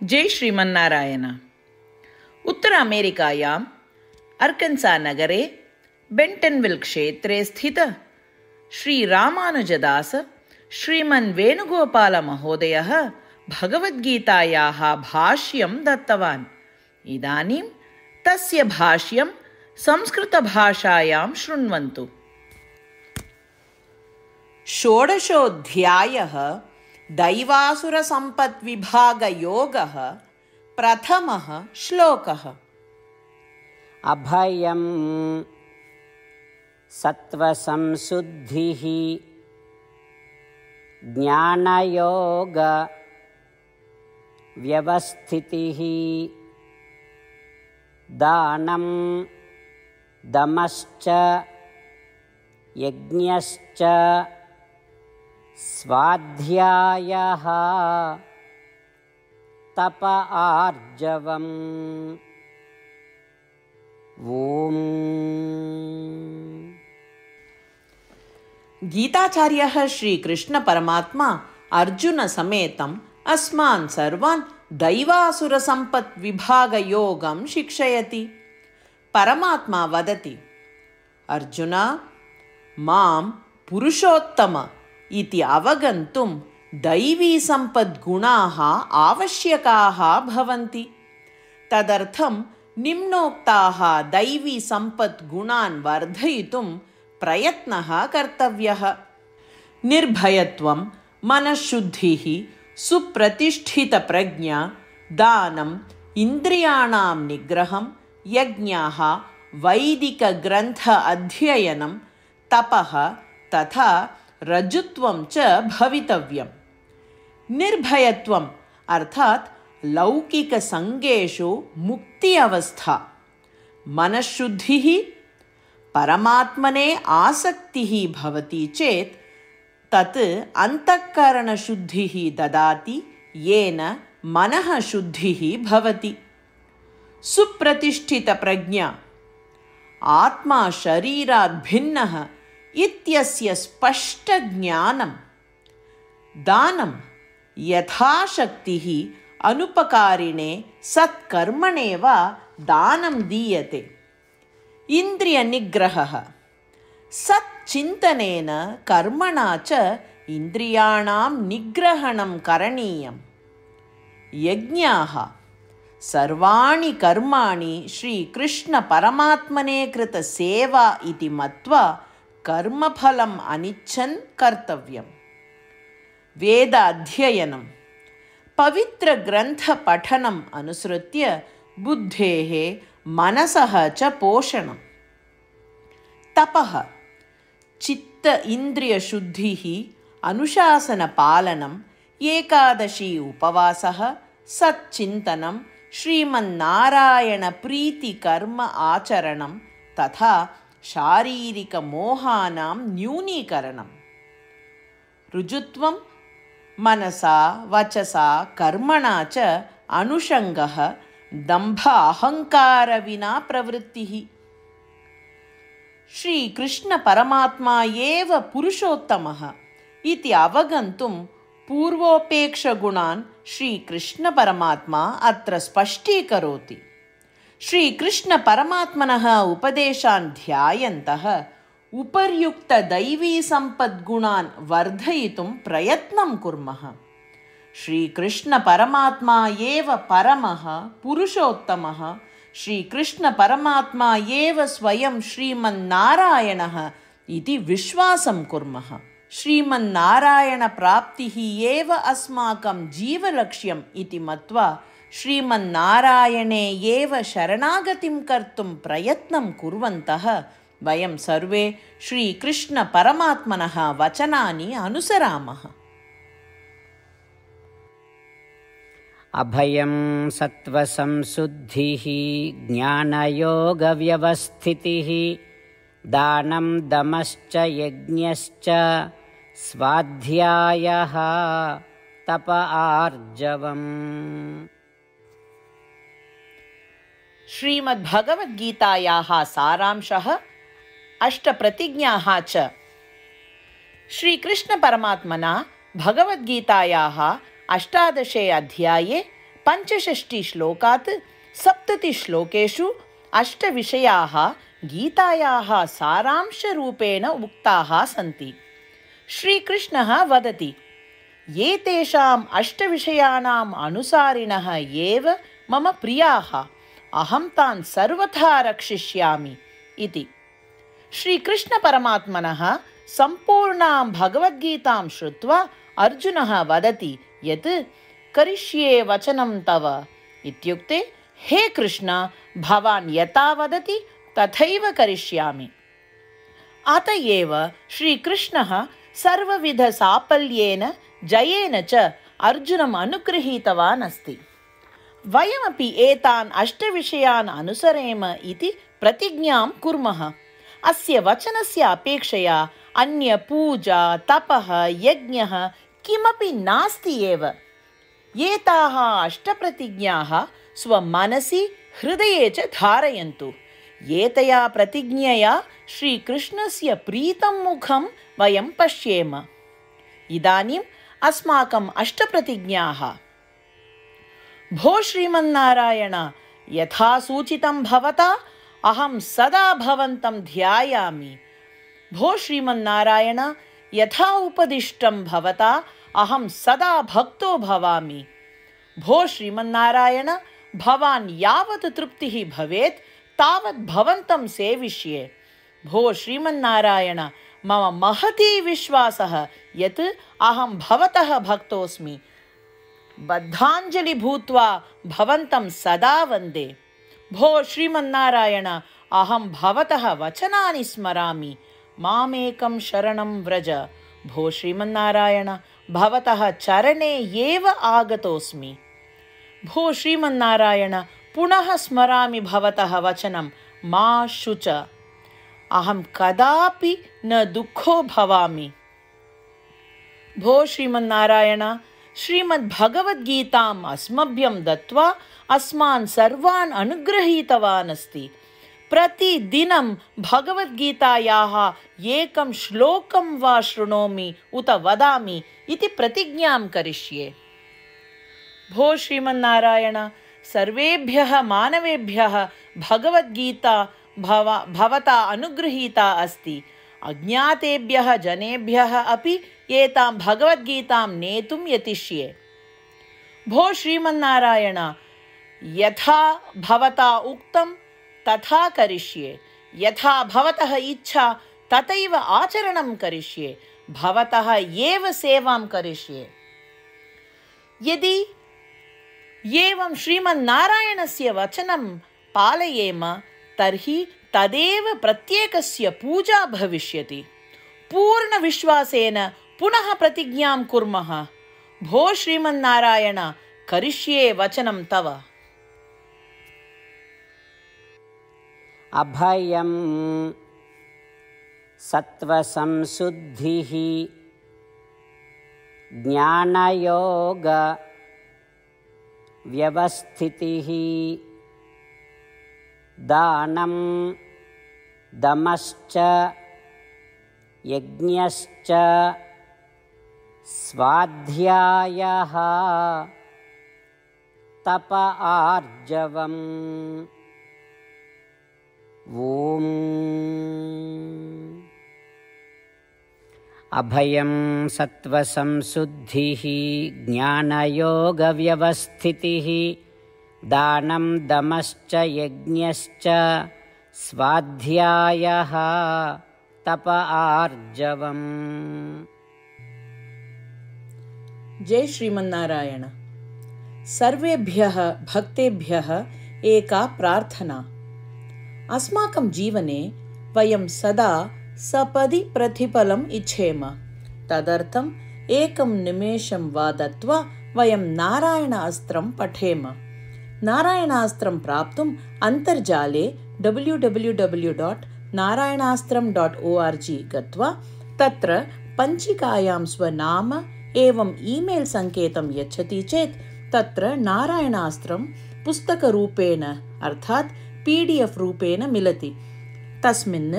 जय श्रीमन्नारायण। उत्तर अमेरिकायाम् अर्कन्सा नगरे बेण्टन्विल् क्षेत्रे स्थित श्रीरामानुजदास श्रीमन् वेणुगोपालमहोदयः भगवद्गीतायाः भाष्यं दत्तवान्। इदानीं तस्य भाष्यं संस्कृतभाषायां शृण्वन्तु। षोडशोऽध्यायः दैवासुरसम्पद्विभागयोगः। प्रथमः श्लोकः। अभयं सत्त्वसंशुद्धिः ज्ञानयोग व्यवस्थितिः दानं दमश्च यज्ञश्च स्वाध्यायः तप आर्जवम्। ओम। गीताचार्यः श्रीकृष्ण परमात्मा अर्जुन समेतम् अस्मान् सर्वान् दैवासुरसम्पद्विभागयोगं शिक्षयति। परमात्मा वदति, अर्जुन, मां पुरुषोत्तम इति अवगन्तुं दैवीसम्पद्गुणाः आवश्यकाः भवन्ति। तदर्थं निम्नोक्ताः दैवीसम्पद्गुणान् वर्धयितुं प्रयत्नः कर्तव्यः। निर्भयत्वं, मनःशुद्धिः, सुप्रतिष्ठितप्रज्ञा, दानं, इन्द्रियाणां निग्रहं, यज्ञाः, वैदिकग्रन्थ अध्ययनं, तपः तथा रजुत्वं च भवितव्यम्। निर्भयत्वम् अर्थात् लौकिकसङ्गेषु मुक्ति अवस्था। मनःशुद्धिः, परमात्मने आसक्तिः भवति चेत् तत् अन्तःकरणशुद्धिः ददाति, येन मनः शुद्धिः भवति। सुप्रतिष्ठितप्रज्ञा, आत्मा शरीरात् भिन्नः इत्यस्य स्पष्टज्ञानं। दानं, यथाशक्तिः अनुपकारिणे सत्कर्मणे वा दानं दीयते। इन्द्रियनिग्रहः, सच्चिन्तनेन कर्मणा च इन्द्रियाणां निग्रहणं करणीयम्। यज्ञाः, सर्वाणि कर्माणि श्रीकृष्णपरमात्मने कृतसेवा इति मत्वा कर्मफलम् अनिच्छन् कर्तव्यम्। वेद अध्ययनं, पवित्रग्रन्थपठनम् अनुसृत्य बुद्धेः मनसः च पोषणम्। तपः, चित्त इन्द्रियशुद्धिः, अनुशासनपालनम्, एकादशी उपवासः, सच्चिन्तनं, श्रीमन्नारायणप्रीतिकर्म आचरणं तथा शारीरिकमोहानां न्यूनीकरणम्। ऋजुत्वं, मनसा वचसा कर्मणा च अनुषङ्गः, दम्भ अहङ्कारविना प्रवृत्तिः। श्रीकृष्णपरमात्मा एव पुरुषोत्तमः इति अवगन्तुं पूर्वोपेक्षगुणान् श्रीकृष्णपरमात्मा अत्र स्पष्टीकरोति। श्रीकृष्णपरमात्मनः उपदेशान् ध्यायन्तः उपर्युक्तदैवीसम्पद्गुणान् वर्धयितुं प्रयत्नं कुर्मः। श्रीकृष्णपरमात्मा एव परमः पुरुषोत्तमः, श्रीकृष्णपरमात्मा एव स्वयं श्रीमन्नारायणः इति विश्वासं कुर्मः। श्रीमन्नारायणप्राप्तिः एव अस्माकं जीवलक्ष्यम् इति मत्वा श्रीमन्नारायणे एव शरणागतिं कर्तुं प्रयत्नं कुर्वन्तः वयं सर्वे श्रीकृष्णपरमात्मनः वचनानि अनुसरामः। अभयं सत्त्वसंशुद्धिः ज्ञानयोगव्यवस्थितिः दानं दमश्च यज्ञश्च स्वाध्यायः तप आर्जवम्। श्रीमद्भगवद्गीतायाः सारांशः, अष्टप्रतिज्ञाः च। श्रीकृष्णपरमात्मना भगवद्गीतायाः 18 अध्याये पञ्चषष्टिश्लोकात् 70 श्लोकेषु 8 विषयाः गीतायाः सारांशरूपेण उक्ताः सन्ति। श्रीकृष्णः वदति, एतेषाम् 8 विषयाणाम् अनुसारिणः एव मम प्रियाः, अहं तान् सर्वथा रक्षिष्यामि इति। श्रीकृष्णपरमात्मनः सम्पूर्णां भगवद्गीतां श्रुत्वा अर्जुनः वदति यत् करिष्ये वचनं तव इत्युक्ते, हे कृष्ण, भवान् यथा वदति तथैव करिष्यामि। अत एव श्रीकृष्णः सर्वविधसाफल्येन जयेन च अर्जुनम् अनुगृहीतवान् अस्ति। वयमपि एतान् 8 विषयान् अनुसरेम इति प्रतिज्ञां कुर्मः। अस्य वचनस्य अपेक्षया अन्य पूजा, तपः, यज्ञः किमपि नास्ति एव। एताः 8 प्रतिज्ञाः स्वमनसि हृदये च धारयन्तु। एतया प्रतिज्ञया श्रीकृष्णस्य प्रीतं मुखं वयं पश्येम। इदानीम् अस्माकम् 8 प्रतिज्ञाः। भो श्रीमन्नारायण, यथा सूचितं भवता अहं सदा भवन्तं ध्यायामि। भो श्रीमन्नारायण, यथा उपदिष्टं भवता अहं सदा भक्तो भवामि। भो श्रीमन्नारायण, भवान् यावत् तृप्तिः भवेत् तावत् भवन्तं सेविष्ये। भो श्रीमन्नारायण, मम महती विश्वासः यत् अहं भवतः भक्तोऽस्मि। बद्धाञ्जलि भूत्वा भवन्तं सदा वन्दे। भो श्रीमन्नारायण, अहं भवतः वचनानि स्मरामि। मामेकं शरणं व्रज। भो श्रीमन्नारायण, भवतः चरणे एव आगतोऽस्मि। भो श्रीमन्नारायण, पुनः स्मरामि भवतः वचनं, मा शुच। अहं कदापि न दुःखो भवामि। भो श्रीमन्नारायण, श्रीमद्भगवद्गीताम् अस्मभ्यं दत्त्वा अस्मान् सर्वान् अनुगृहीतवान् अस्ति। प्रतिदिनं भगवद्गीतायाः एकं श्लोकं वा शृणोमि उत वदामि इति प्रतिज्ञां करिष्ये। भो श्रीमन्नारायण, सर्वेभ्यः मानवेभ्यः भगवद्गीता भवता अनुगृहीता अस्ति। अज्ञातेभ्यः जनेभ्यः अपि एतां भगवद्गीतां नेतुं यतिष्ये। भो श्रीमन्नारायण, यथा भवता उक्तं तथा करिष्ये। यथा भवतः इच्छा तथैव आचरणं करिष्ये। भवतः एव सेवां करिष्ये। यदि एवं श्रीमन्नारायणस्य वचनं पालयेम तर्हि तदेव प्रत्येकस्य पूजा भविष्यति। पूर्णविश्वासेन पुनः प्रतिज्ञां कुर्मः। भो श्रीमन्नारायण, करिष्ये वचनं तव। अभयं सत्त्वसंशुद्धिः ज्ञानयोगव्यवस्थितिः दानं दमश्च यज्ञश्च स्वाध्यायः तप आर्जवम्। ॐ अभयं सत्त्वसंशुद्धिः ज्ञानयोगव्यवस्थितिः दानं दमश्च यज्ञश्च स्वाध्यायः तप आर्जवम्। जय श्रीमन्नारायण। सर्वेभ्यः भक्तेभ्यः एका प्रार्थना। अस्माकं जीवने वयं सदा सपदि प्रतिफलम् इच्छेम। तदर्थम् एकं निमेषं वा दत्त्वा वयं नारायणास्त्रं पठेम। नारायणास्त्रं प्राप्तुम् अन्तर्जाले www.narayanaastram.org गत्वा तत्र पञ्चिकायां स्वनाम एवं ईमेल् सङ्केतं यच्छति चेत् तत्र नारायणास्त्रं पुस्तकरूपेण अर्थात् PDF रूपेण मिलति। तस्मिन्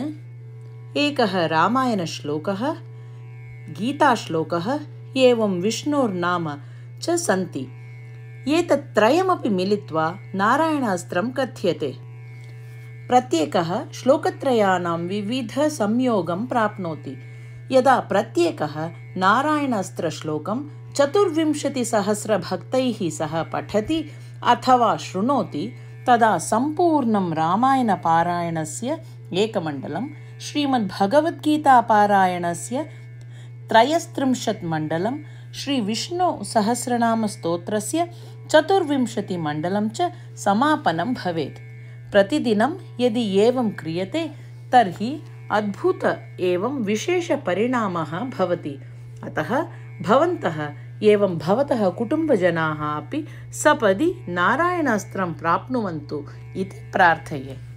एकः रामायणश्लोकः, गीताश्लोकः एवं विष्णोर्नाम च सन्ति। एतत्त्रयमपि मिलित्वा नारायणास्त्रं कथ्यते। प्रत्येकः श्लोकत्रयाणां विविधसंयोगं प्राप्नोति। यदा प्रत्येकः नारायणास्त्रश्लोकं 24,000 सह पठति अथवा शृणोति तदा सम्पूर्णं रामायणपारायणस्य एकमण्डलं, श्रीमद्भगवद्गीतापारायणस्य 33 मण्डलं, श्रीविष्णुसहस्रनामस्तोत्रस्य 24 मण्डलं च समापनं भवेत्। प्रतिदिनं यदि एवं क्रियते तर्हि अद्भुत एवं विशेषपरिणामः भवति। अतः भवन्तः एवं भवतः कुटुम्बजनाः अपि सपदि नारायणास्त्रं प्राप्नुवन्तु इति प्रार्थये।